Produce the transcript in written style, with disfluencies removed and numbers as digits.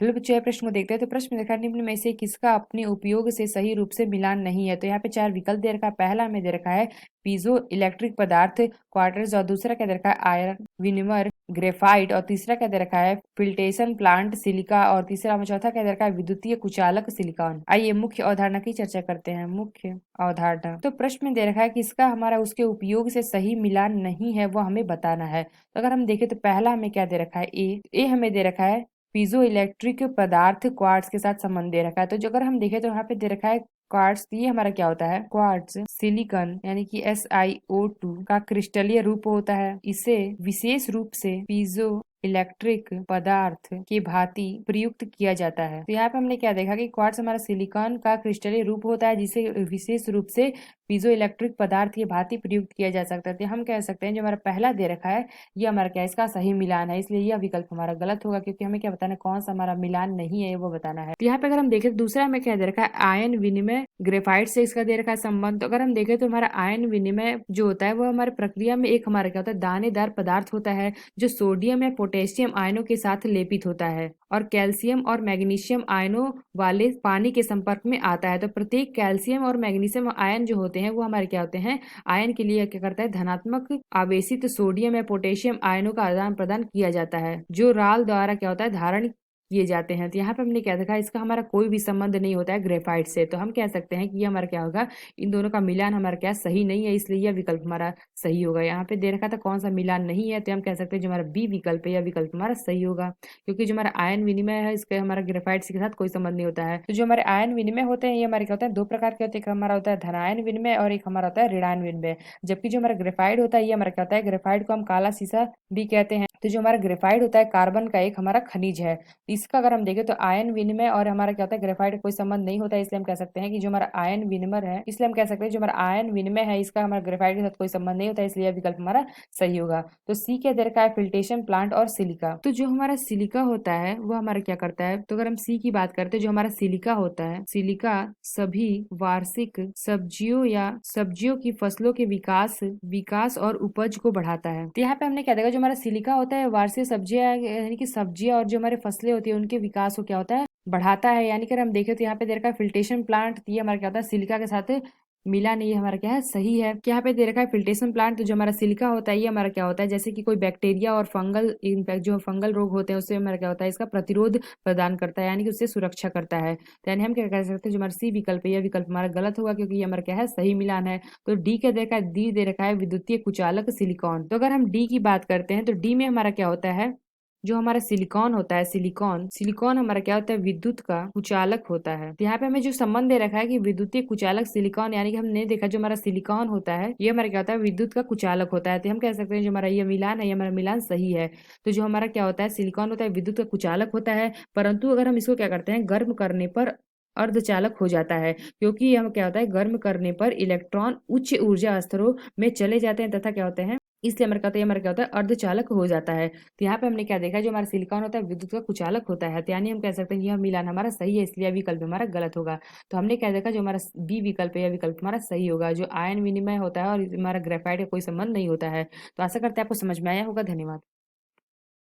चलो बच्चों यह प्रश्न को देखते हैं। तो प्रश्न में देखा निम्न में से किसका अपने उपयोग से सही रूप से मिलान नहीं है। तो यहाँ पे 4 विकल्प दे रखा है। पहला हमें दे रखा है पीजो इलेक्ट्रिक पदार्थ क्वार्टर्स, और दूसरा क्या दे रखा है आयरन विनिमर ग्रेफाइट, और तीसरा क्या दे रखा है फिल्टेशन प्लांट सिलिका, और तीसरा में चौथा क्या दे रखा है विद्युतीय कुचालक सिलिकॉन। आइए मुख्य अवधारणा की चर्चा करते हैं। मुख्य अवधारणा, तो प्रश्न में दे रखा है कि इसका हमारा उसके उपयोग से सही मिलान नहीं है, वो हमें बताना है। तो अगर हम देखें तो पहला हमें क्या दे रखा है ए हमें दे रखा है पीजो इलेक्ट्रिक पदार्थ क्वार्ट्ज के साथ संबंध दे रखा है। तो जो अगर हम देखें तो यहाँ पे दे रखा है क्वार्ट्ज, ये हमारा क्या होता है क्वार्ट्ज सिलिकॉन यानी कि SiO2 का क्रिस्टलीय रूप होता है। इसे विशेष रूप से पीजो इलेक्ट्रिक पदार्थ की भांति प्रयुक्त किया जाता है। तो यहाँ पे हमने क्या देखा कि क्वार्ट्ज हमारा सिलिकॉन का क्रिस्टलीय रूप होता है, जिसे विशेष रूप से पीजो इलेक्ट्रिक पदार्थ की भांति प्रयुक्त किया जा सकता है। तो हम कह सकते हैं जो हमारा पहला दे रखा है ये हमारा क्या इसका सही मिलान है, इसलिए यह विकल्प हमारा गलत होगा, क्योंकि हमें क्या बताना है कौन सा हमारा मिलान नहीं है वो बताना है। तो यहाँ पे अगर हम देखें तो दूसरा हमें क्या दे रखा है आयन विनिमय ग्रेफाइट से इसका दे रखा है संबंध। तो अगर हम देखें तो हमारा आयन विनिमय जो होता है वो हमारे प्रक्रिया में एक हमारा क्या होता है दानेदार पदार्थ होता है, जो सोडियम या पोटेशियम आयनों के साथ लेपित होता है और कैल्शियम और मैग्नीशियम आयनों वाले पानी के संपर्क में आता है। तो प्रत्येक कैल्शियम और मैग्नीशियम आयन जो होते हैं वो हमारे क्या होते हैं आयन के लिए क्या करता है धनात्मक आवेशित सोडियम या पोटेशियम आयनों का आदान प्रदान किया जाता है, जो राल द्वारा क्या होता है धारण किए जाते हैं। तो यहाँ पे हमने क्या देखा इसका हमारा कोई भी संबंध नहीं होता है ग्रेफाइट से। तो हम कह सकते हैं कि ये हमारा क्या होगा इन दोनों का मिलान हमारा क्या सही नहीं है, इसलिए यह विकल्प हमारा सही होगा। यहाँ पे दे रखा था कौन सा मिलान नहीं है, तो हम कह सकते हैं जो हमारा बी विकल्प है यह विकल्प हमारा सही होगा, क्योंकि जो हमारा आयन विनिमय है इसका हमारा ग्रेफाइट के साथ कोई संबंध नहीं होता है। तो जो हमारे आयन विनिमय होते हैं ये हमारे क्या होता है दो प्रकार के होते हैं, एक हमारा होता है धनायन विनिमय और एक हमारा होता है ऋणायन विनिमय। जबकि जो हमारा ग्रेफाइट होता है ये हमारा क्या होता है ग्रेफाइट को हम काला शीशा भी कहते हैं। तो जो हमारा ग्रेफाइट होता है कार्बन का एक हमारा खनिज है। इसका अगर हम देखें तो आयन विनिमय और हमारा क्या होता है ग्रेफाइट का कोई संबंध नहीं होता है, इसलिए हम कह सकते हैं कि जो हमारा आयन विनिमय है इसलिए हम कह सकते हैं जो हमारा आयन विनिमय है इसका हमारा ग्रेफाइट के साथ कोई संबंध नहीं होता है, इसलिए विकल्प हमारा सही होगा। तो सी के दर का है फिल्ट्रेशन प्लांट और सिलिका। तो जो हमारा सिलिका होता है वो हमारा क्या करता है, तो अगर हम सी की बात करते हैं जो हमारा सिलिका होता है सिलिका सभी वार्षिक सब्जियों या सब्जियों की फसलों के विकास विकास और उपज को बढ़ाता है। तो यहाँ पे हमने क्या देखा जो हमारा सिलिका होता है वार्षिक सब्जियां यानी कि सब्जियां और जो हमारे फसलें होती है उनके विकास को क्या होता है बढ़ाता है। यानी कि अगर हम देखें तो यहाँ पे दे रखा है फिल्ट्रेशन प्लांट, ये हमारा क्या होता है सिलिका के साथ मिला नहीं, हमारा क्या है सही है। क्या यहाँ पे दे रखा है फिल्ट्रेशन प्लांट, तो जो हमारा सिलिका होता है ये हमारा क्या होता है जैसे कि कोई बैक्टीरिया और फंगल इन्फेक्ट जो फंगल रोग होते हैं उससे हमारा क्या होता है इसका प्रतिरोध प्रदान करता है, यानी कि उससे सुरक्षा करता है। तो यानी हम क्या कह सकते हैं जो हमारा सी विकल्प है यह विकल्प हमारा गलत होगा, क्योंकि ये हमारा क्या है सही मिलान है। तो डी क्या दे रखा है डी दे रखा है विद्युतीय कुचालक सिलिकॉन। तो अगर हम डी की बात करते हैं तो डी में हमारा क्या होता है जो हमारा सिलिकॉन होता है सिलिकॉन सिलिकॉन हमारा क्या होता है विद्युत का कुचालक होता है। तो यहाँ पे हमें जो संबंध दे रखा है कि विद्युतीय कुचालक सिलिकॉन, यानी कि हमने देखा जो हमारा सिलिकॉन होता है ये हमारा क्या होता है विद्युत का कुचालक होता है। तो हम कह सकते हैं जो हमारा ये मिलान है ये हमारा मिलान सही है। तो जो हमारा क्या होता है सिलिकॉन होता है विद्युत का कुचालक होता है, परंतु अगर हम इसको क्या करते हैं गर्म करने पर अर्धचालक हो जाता है, क्योंकि हम क्या होता है गर्म करने पर इलेक्ट्रॉन उच्च ऊर्जा स्तरों में चले जाते हैं तथा क्या होते हैं इसलिए हमारा क्या होता है अर्धचालक हो जाता है। तो यहाँ पे हमने क्या देखा जो हमारा सिलिकॉन होता है विद्युत का कुचालक होता है। तो यानी हम कह सकते हैं यह मिलान हमारा सही है, इसलिए विकल्प हमारा गलत होगा। तो हमने क्या देखा जो हमारा बी विकल्प है यह विकल्प हमारा सही होगा, जो आयन विनिमय होता है और हमारा ग्रेफाइट का कोई संबंध नहीं होता है। तो आशा करते हैं आपको समझ में आया होगा। धन्यवाद।